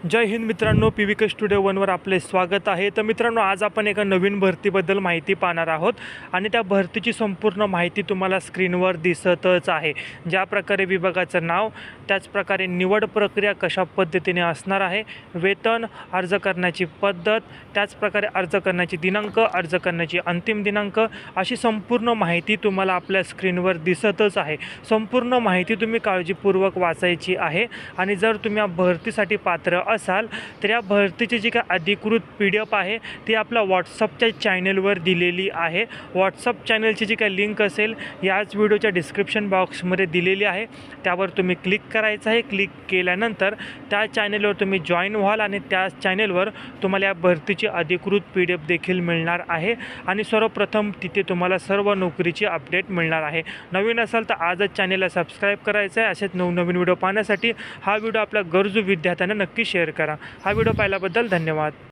जय हिंद मित्रांनो, PVK studio 1वर आपले स्वागत आहे। तर मित्रांनो, आज आपण एका नवीन भरतीबद्दल माहिती पाहणार आहोत आणि त्या भरतीची संपूर्ण माहिती तुम्हाला स्क्रीनवर दिसतच आहे। ज्या प्रकारे विभागाचं नाव, त्याच प्रकारे निवड प्रक्रिया कशा पद्धतीने असणार आहे, वेतन, अर्ज करण्याची पद्धत, त्याच प्रकारे अर्ज करण्याची दिनांक, अर्ज करण्याची अंतिम दिनांक, अशी संपूर्ण माहिती तुम्हाला आपल्या स्क्रीनवर दिसतच आहे। संपूर्ण माहिती तुम्ही काळजीपूर्वक वाचायची आहे आणि जर तुम्ही या भरतीसाठी पात्र असाल तर या भरतीची जी काय अधिकृत PDF आहे ती आपल्या WhatsAppच्या चॅनलवर दिलेली आहे। WhatsApp चॅनलची जी काय लिंक असेल याच व्हिडिओच्या डिस्क्रिप्शन बॉक्समध्ये दिलेली आहे, त्यावर तुम्ही क्लिक करायचं आहे। क्लिक केल्यानंतर त्या चॅनलवर तुम्ही जॉईन व्हाल आणि त्या चॅनलवर तुम्हाला या भरतीची अधिकृत PDF देखील मिळणार आहे आणि सर्वप्रथम तिथे तुम्हाला सर्व नोकरीची अपडेट मिळणार आहे। नवीन असाल तर आजच चॅनलला सबस्क्राईब करायचं आहे। असेच नवनवीन व्हिडिओ पाहण्यासाठी हा व्हिडिओ आपल्या गरजू विद्यार्थ्यांना नक्की शेअर करा। हा व्हिडिओ पाहिल्याबद्दल धन्यवाद।